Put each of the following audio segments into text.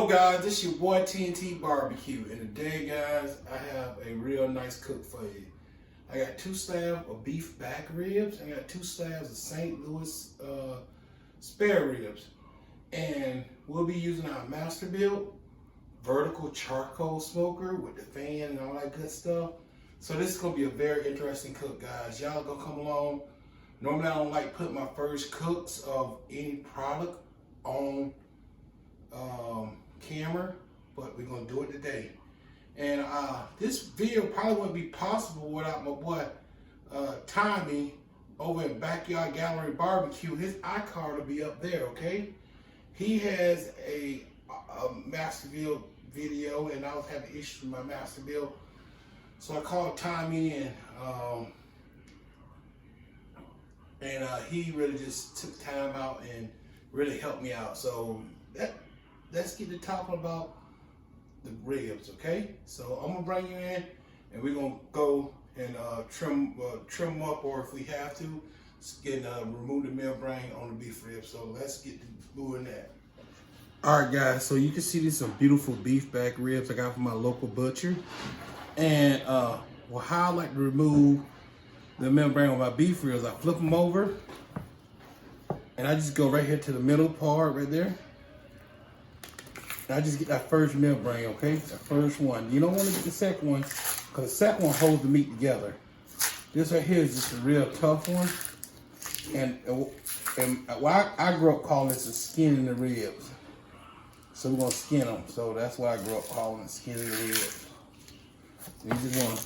Hello guys, this is your boy TNT Barbecue, and today guys, I have a real nice cook for you. I got 2 slabs of beef back ribs, I got 2 slabs of St. Louis spare ribs, and we'll be using our Masterbuilt vertical charcoal smoker with the fan and all that good stuff. So this is going to be a very interesting cook, guys. Y'all gonna come along. Normally I don't like putting my first cooks of any product on camera, but we're gonna do it today. And this video probably wouldn't be possible without my boy Tommy over in Backyard Gallery Barbecue. His iCard will be up there, okay? He has a Masterbuilt video, and I was having issues with my Masterbuilt, so I called Tommy, and he really just took time out and really helped me out. So let's get to talking about the ribs, okay? So I'm gonna bring you in, and we're gonna go and trim them up, or if we have to, remove the membrane on the beef ribs. So let's get to doing that. All right, guys. So you can see these some beautiful beef back ribs I got from my local butcher, and how I like to remove the membrane on my beef ribs, I flip them over, and I just go right here to the middle part right there. I just get that first membrane, okay? The first one. You don't want to get the second one, because the second one holds the meat together. This right here is just a real tough one. And well, I grew up calling this the skin in the ribs. So we're going to skin them. So that's why I grew up calling it skin in the ribs. So you just want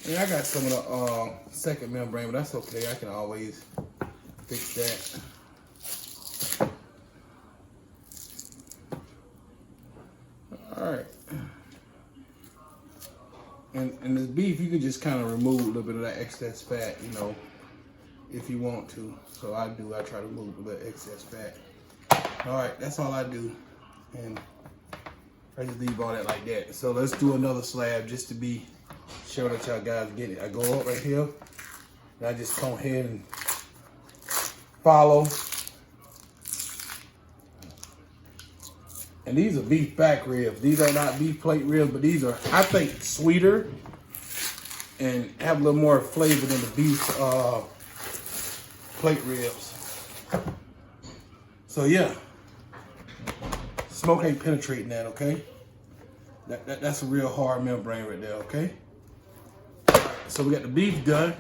to... And I got some of the second membrane, but that's okay. I can always fix that. All right, and this beef, you can just kind of remove a little bit of that excess fat, you know, if you want to. So I do. I try to remove a little excess fat. All right, that's all I do, and I just leave all that like that. So let's do another slab just to be sure that y'all guys get it. I go up right here, and I just come ahead and follow. And these are beef back ribs. These are not beef plate ribs, but these are, I think, sweeter and have a little more flavor than the beef plate ribs. So yeah, smoke ain't penetrating that, okay? That's a real hard membrane right there, okay? So we got the beef done.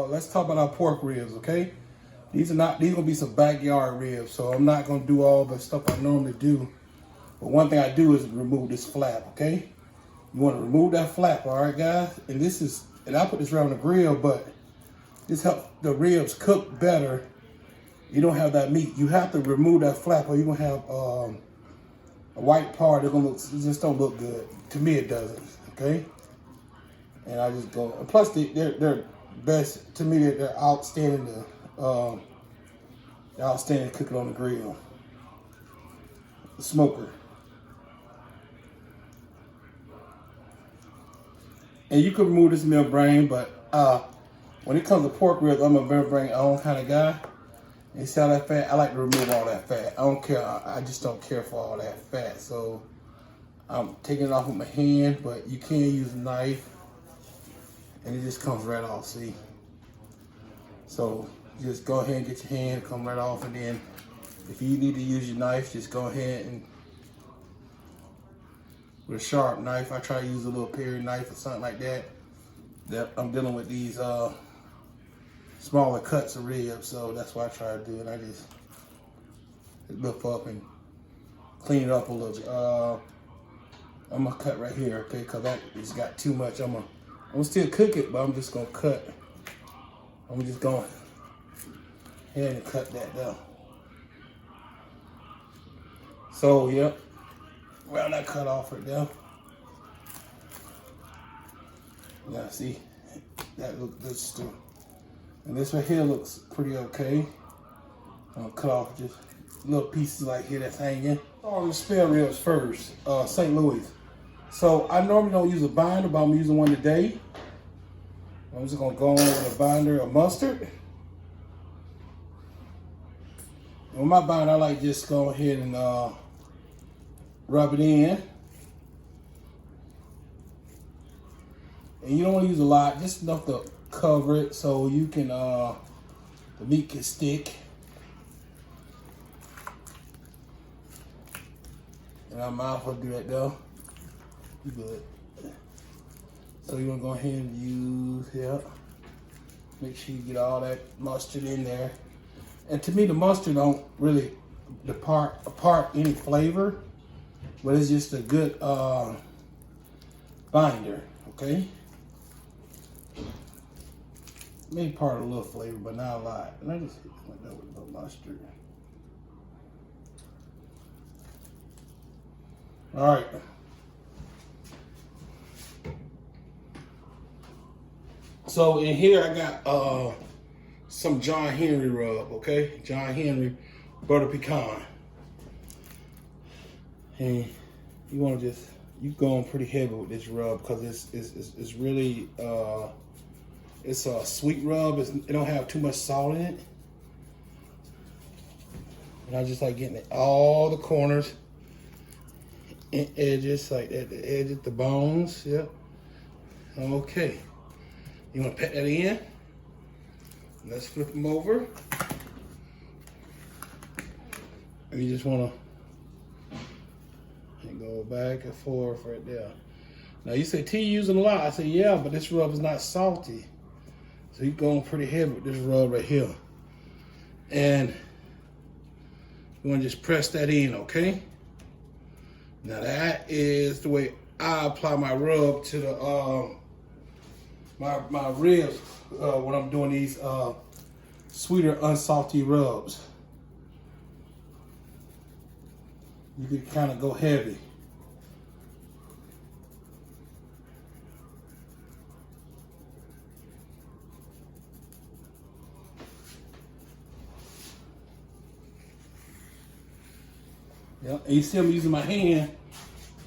Let's talk about our pork ribs, okay? These gonna be some backyard ribs, so I'm not gonna do all the stuff I normally do. But one thing I do is remove this flap, okay? You wanna remove that flap, all right, guys? And I put this around the grill, but this helps the ribs cook better. You don't have that meat. You have to remove that flap, or you're gonna have a white part. It just don't look good. To me, it doesn't, okay? And I just go, and plus they're best, to me, they're outstanding cooking on the grill, the smoker. And you can remove this membrane, but when it comes to pork ribs, I'm a membrane own kind of guy. And see all that fat? I like to remove all that fat. I don't care. I just don't care for all that fat. So I'm taking it off with my hand, but you can use a knife. And it just comes right off, see? So just go ahead and get your hand, come right off, and then if you need to use your knife, just go ahead and with a sharp knife. I try to use a little period knife or something like that. I'm dealing with these smaller cuts of ribs, so that's what I try to do. And I just lift up and clean it up a little bit. I'm gonna cut right here, okay? Cause that it's got too much. I'm gonna still cook it, but I'm just gonna cut. I'm just going ahead and cut that down. So, yep, round that cut off right there. Yeah, see, that looks good still. And this right here looks pretty okay. I'm gonna cut off just little pieces like here that's hanging. Oh, the spare ribs first, St. Louis. So I normally don't use a binder, but I'm using one today. I'm just gonna go on with a binder of mustard. And with my binder, I like just go ahead and rub it in. And you don't want to use a lot, just enough to cover it so you can, the meat can stick. And I'm out for do that though. You good. So you're gonna go ahead and use here. Make sure you get all that mustard in there. And to me, the mustard don't really apart any flavor, but it's just a good binder, okay? Maybe part of a little flavor, but not a lot. And I just hit that with the mustard. All right. So in here I got some John Henry rub, okay? John Henry butter pecan. And you want to you going pretty heavy with this rub because it's really it's a sweet rub. It don't have too much salt in it. And I just like getting it all the corners and edges, like at the edges, the bones. Yep. Okay. You want to pat that in. Let's flip them over. And you just want to go back and forth right there. Now you say, T, using a lot. I say, yeah, but this rub is not salty. So you're going pretty heavy with this rub right here. And you want to just press that in, okay? Now that is the way I apply my rub to the my ribs when I'm doing these sweeter, unsalty rubs. You can kind of go heavy. Yeah, and you see I'm using my hand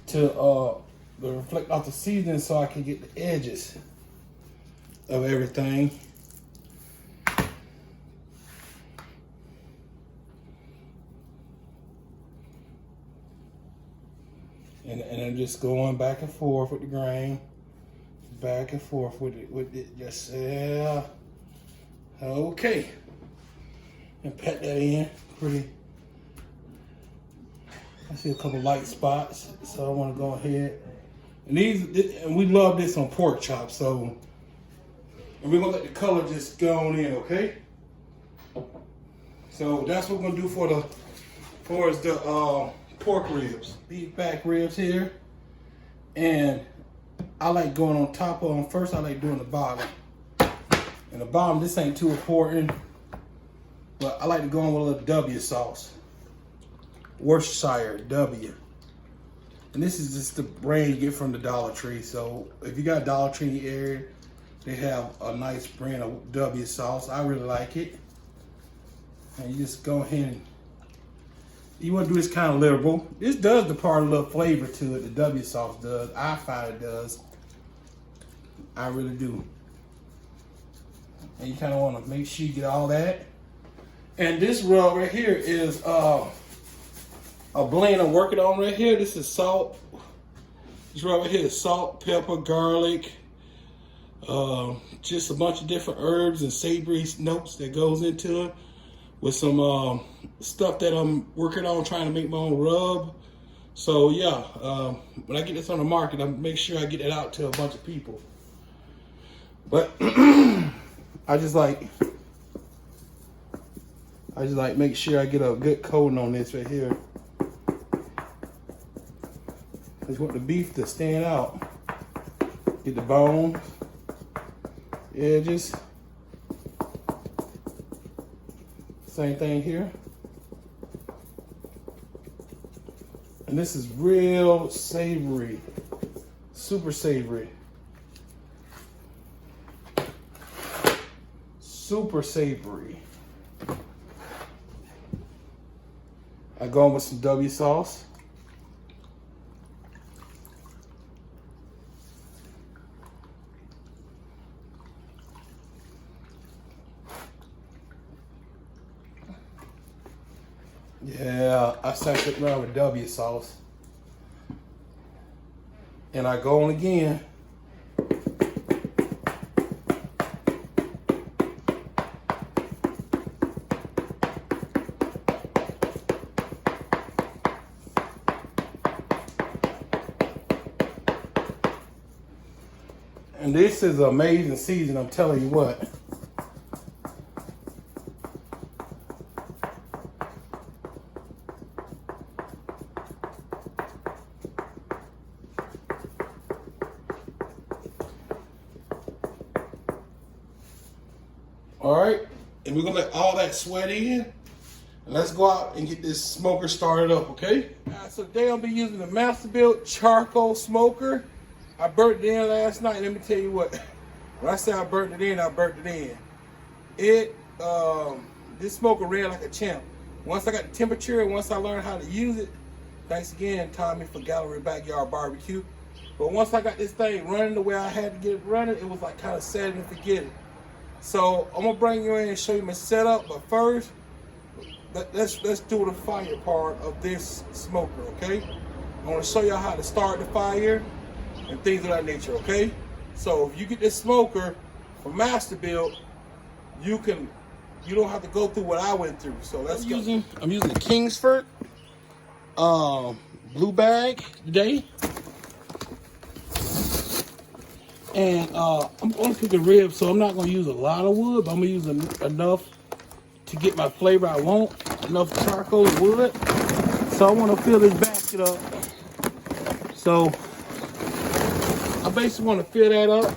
to reflect off the seasoning so I can get the edges of everything. And I'm just going back and forth with the grain, back and forth with it, just okay. And pat that in pretty. I see a couple light spots, so I want to go ahead. And and we love this on pork chops, so. And we're gonna let the color just go on in, okay? So that's what we're gonna do for the pork ribs, beef back ribs here. And I like going on top of them first. I like doing the bottom. And the bottom, this ain't too important, but I like to go on with a little W sauce. Worcestershire W. And this is just the brand you get from the Dollar Tree. So if you got a Dollar Tree in your area, they have a nice brand of W sauce. I really like it. And you just go ahead and you want to do this kind of liberal. This does depart a little flavor to it. The W sauce does. I find it does. I really do. And you kind of want to make sure you get all that. And this rub right here is a blend I'm working on right here. This is salt. This rub right here is salt, pepper, garlic. Just a bunch of different herbs and savory notes that goes into it with some stuff that I'm working on trying to make my own rub. So yeah, when I get this on the market, I'll make sure I get it out to a bunch of people. But I just like make sure I get a good coating on this right here. I just want the beef to stand out. Get the bones. Edges. Same thing here. And this is real savory, super savory. Super savory. I go in with some W sauce. Yeah, I saturate around with W sauce. And I go on again. And this is amazing season, I'm telling you what. All right, and we're gonna let all that sweat in. And let's go out and get this smoker started up, okay? So today I'll be using the Masterbuilt charcoal smoker. I burnt it in last night. Let me tell you what. When I say I burnt it in, I burnt it in. This smoker ran like a champ. Once I got the temperature and once I learned how to use it, thanks again, Tommy, for Gallery Backyard Barbecue. But once I got this thing running the way I had to get it running, it was like kind of set it and forget it. So I'm gonna bring you in and show you my setup, but first, let's do the fire part of this smoker, okay? I wanna show you how to start the fire and things of that nature, okay? So if you get this smoker from Masterbuilt, you don't have to go through what I went through. So let's go. I'm using the Kingsford blue bag today. And I'm going to cook a rib, so I'm not going to use a lot of wood, but I'm going to use enough to get my flavor I want. Enough charcoal wood. So I want to fill this basket up. So I basically want to fill that up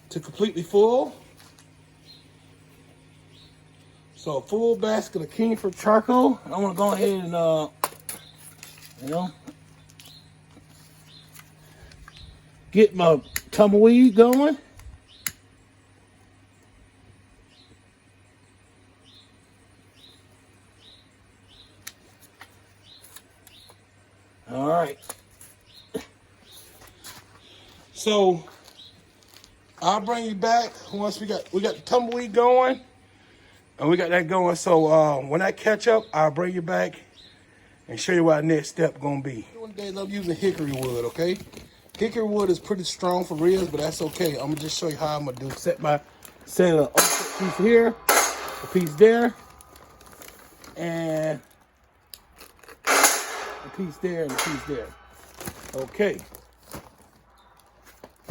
to completely full. So a full basket of Kingsford charcoal. I want to go ahead and, get my tumbleweed going. All right. So I'll bring you back once we got the tumbleweed going, and we got that going. So when I catch up, I'll bring you back and show you what our next step gonna be. Today I'm using hickory wood, okay? Hickory wood is pretty strong for ribs, but that's okay. I'm gonna just show you how I'm gonna do. Set a piece here, a piece there, and a piece there, and a piece there. Okay.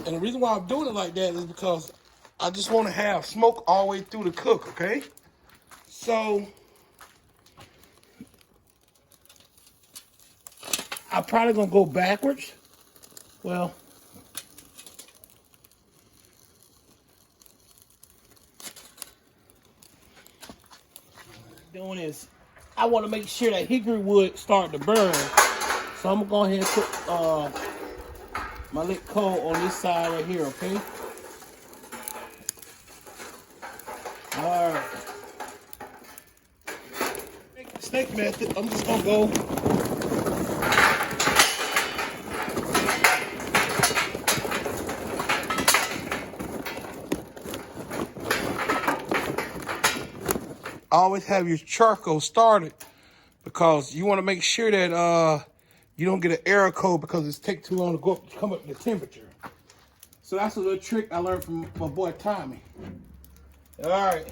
And the reason why I'm doing it like that is because I just want to have smoke all the way through the cook, okay? So I'm probably gonna go backwards. Well, doing is I want to make sure that hickory wood start to burn. So I'm gonna go ahead and put my lit coal on this side right here, okay? All right. Snake method. I'm just gonna go. Always have your charcoal started because you want to make sure that you don't get an error code because it's take too long to come up to the temperature. So that's a little trick I learned from my boy Tommy. All right.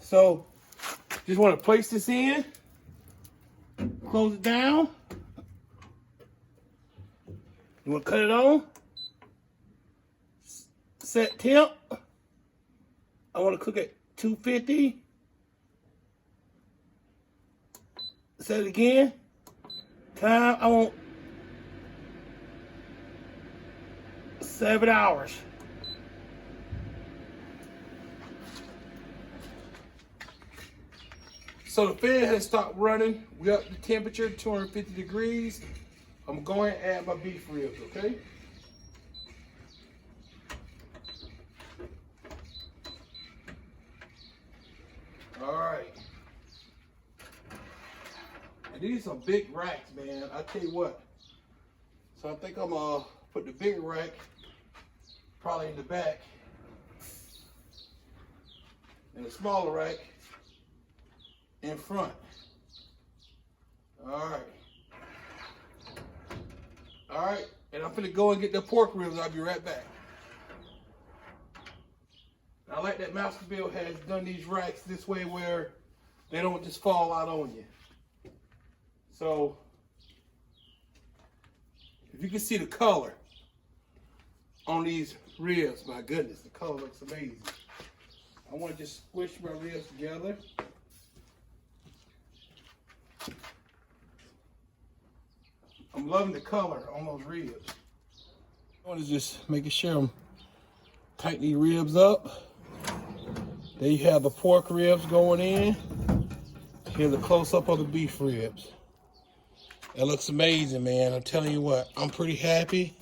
So just want to place this in. Close it down. You want to cut it on? Set temp. I want to cook at 250. Set it again. Time, I want 7 hours. So the fan has stopped running. We up the temperature, 250 degrees. I'm going to add my beef ribs, okay? All right. And these are big racks, man. I tell you what. So I think I'm gonna put the bigger rack probably in the back, and the smaller rack in front. All right. All right, and I'm finna go and get the pork ribs. I'll be right back. I like that Masterbuilt has done these racks this way where they don't just fall out on you. So, if you can see the color on these ribs, my goodness, the color looks amazing. I want to just squish my ribs together. I'm loving the color on those ribs. I want to just making sure I'm tighten these ribs up. There you have the pork ribs going in. Here's a close-up of the beef ribs. That looks amazing, man. I'm telling you what, I'm pretty happy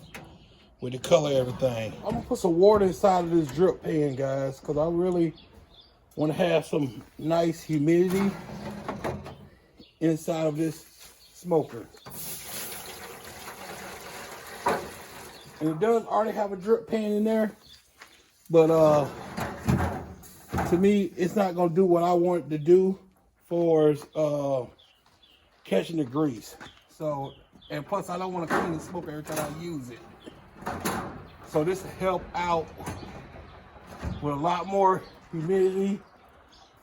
with the color of everything. I'm gonna put some water inside of this drip pan, guys, because I really want to have some nice humidity inside of this smoker. And it does already have a drip pan in there, but to me, it's not gonna do what I want it to do for catching the grease. So, and plus I don't want to clean the smoker every time I use it. So this will help out with a lot more humidity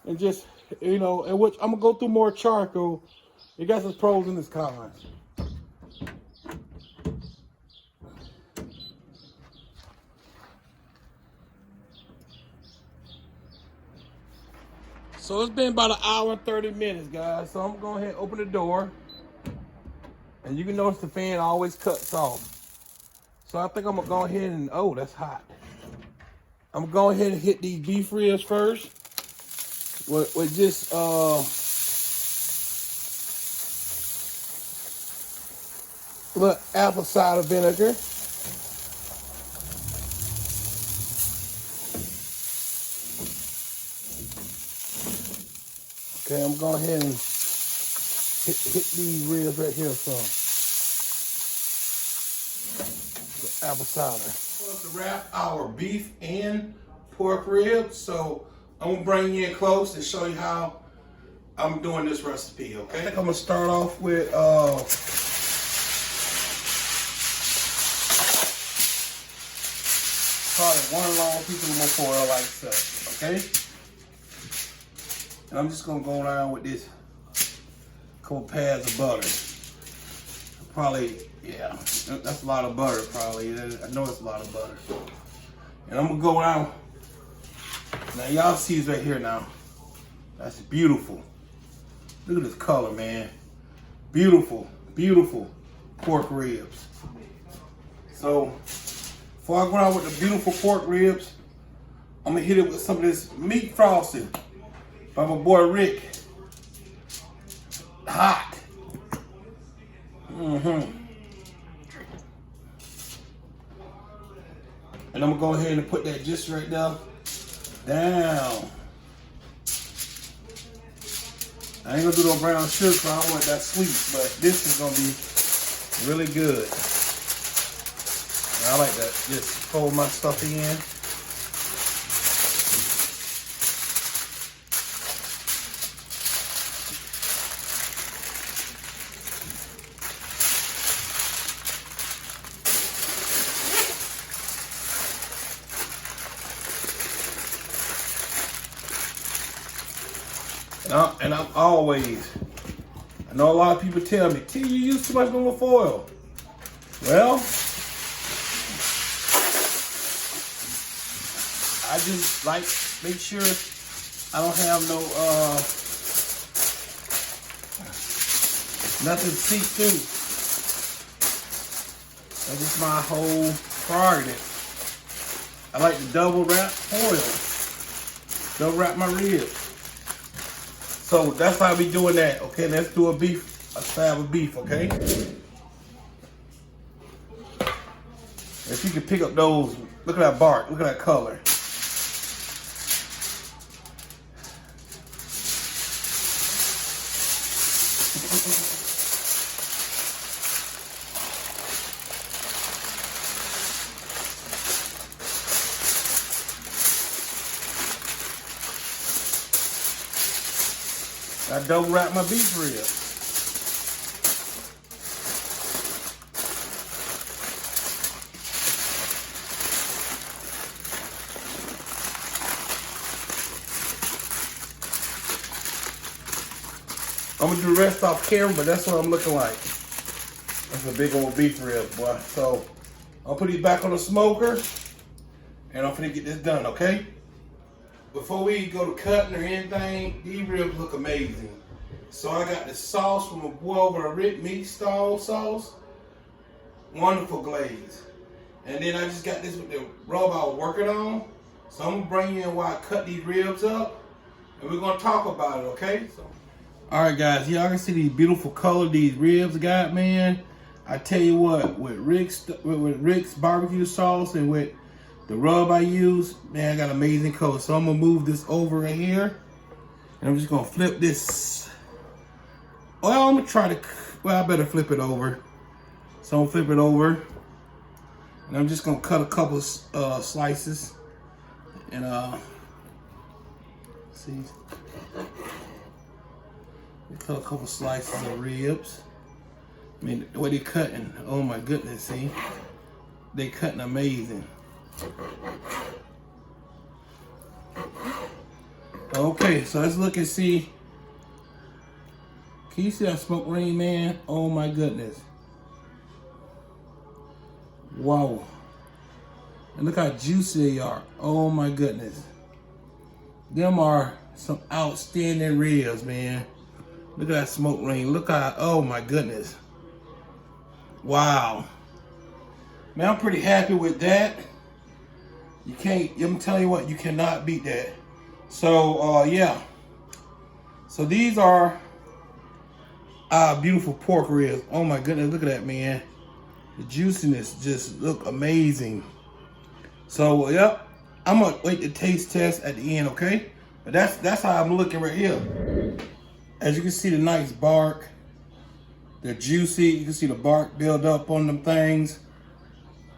and just, you know, and which I'm gonna go through more charcoal. It got its pros and its cons. So it's been about 1 hour and 30 minutes, guys. So I'm gonna go ahead and open the door. And you can notice the fan always cuts off. So I think I'm gonna go ahead and, oh, that's hot. I'm gonna go ahead and hit these beef ribs first. With just, little apple cider vinegar. Okay, I'm going ahead and hit these ribs right here some. Apple cider. To wrap our beef and pork ribs, so I'm gonna bring you in close and show you how I'm doing this recipe, okay? I think I'm gonna start off with probably one long piece of foil like so, okay? And I'm just gonna go around with this couple pads of butter. Probably, yeah, that's a lot of butter probably. I know it's a lot of butter. And I'm gonna go around. Now y'all see this right here now. That's beautiful. Look at this color, man. Beautiful, beautiful pork ribs. So, before I go out with the beautiful pork ribs, I'm gonna hit it with some of this meat frosting by my boy Rick. Hot. And I'm gonna go ahead and put that just right now down. I ain't gonna do no brown sugar because I don't want that sweet, but this is gonna be really good. I like that. Just fold my stuff in. And I'm always, I know a lot of people tell me, T, you use too much aluminum foil. Well, I just like make sure I don't have no nothing seep through. That's just my whole priority. I like to double wrap foil. Double wrap my ribs. So that's how I be doing that. Okay, let's do a slab of beef, okay? If you can pick up those, look at that bark, look at that color. I double wrap my beef ribs. I'm gonna do the rest off camera, but that's what I'm looking like. That's a big old beef rib, boy. So I'll put these back on the smoker, and I'm gonna get this done, okay? Before we go to cutting or anything, these ribs look amazing. So I got the sauce from a boy over at Rick Meat Stall sauce. Wonderful glaze. And then I just got this with the rub I was working on. So I'm gonna bring you in while I cut these ribs up, and we're gonna talk about it, okay? So, all right, guys, y'all can see these beautiful color these ribs got, man. I tell you what, with Rick's barbecue sauce and with the rub I use, man, I got amazing color. So I'm gonna move this over right here, and I'm just gonna flip this. Well, I'm gonna try to, well, I better flip it over. So I'm gonna flip it over, and I'm just gonna cut a couple slices, and see, cut a couple slices of ribs. I mean, the way they cutting, oh my goodness, see? They cutting amazing. Okay, so let's look and see. Can you see that smoke ring, man? Oh my goodness. Wow. And look how juicy they are. Oh my goodness. Them are some outstanding ribs, man. Look at that smoke ring. Look how, oh my goodness. Wow. Man, I'm pretty happy with that. You can't, I'm telling you what, you cannot beat that. So, yeah. So these are beautiful pork ribs. Oh my goodness, look at that, man. The juiciness just look amazing. So, yep. I'm gonna wait the taste test at the end, okay? But that's how I'm looking right here. As you can see, the nice bark. They're juicy. You can see the bark build up on them things.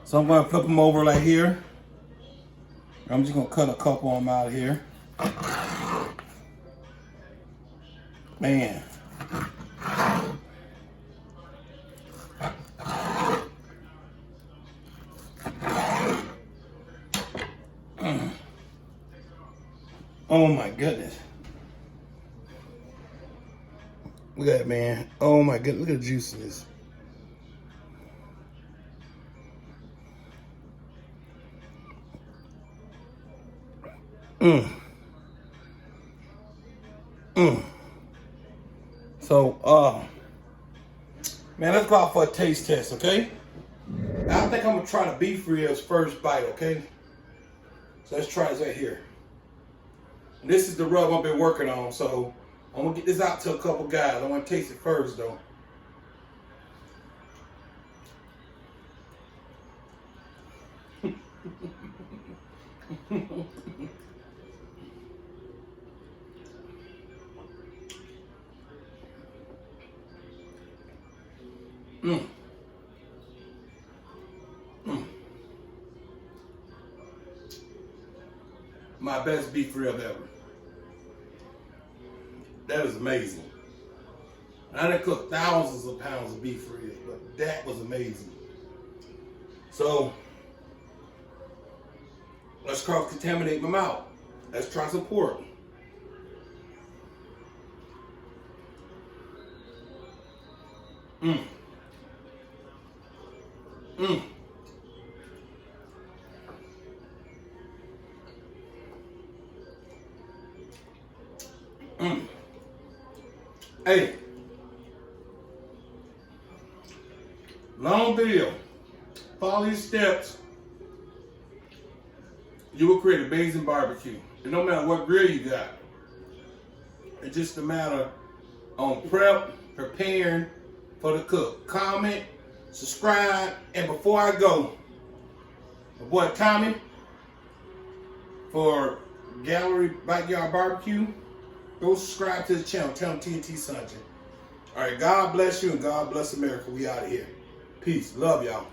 So I'm gonna flip them over like here. I'm just gonna cut a couple of them out of here. Man. Oh my goodness. Look at that, man. Oh my goodness, look at the juiciness. So, man, let's go out for a taste test, okay? I think I'm gonna try the beef ribs first bite, okay? So let's try this right here. This is the rub I've been working on, so I'm gonna get this out to a couple guys. I wanna taste it first though. My best beef rib ever. That is amazing. I done cooked thousands of pounds of beef ribs, but that was amazing. So let's cross-contaminate my mouth. Let's try some pork. Hey, long video. Follow these steps. You will create amazing barbecue. And no matter what grill you got, it's just a matter on preparing for the cook. Comment, subscribe, and before I go, My boy Tommy for Gallery Backyard Barbecue. Go subscribe to the channel. Tell them TNT Sunshine. All right, God bless you and God bless America. We out of here. Peace. Love y'all.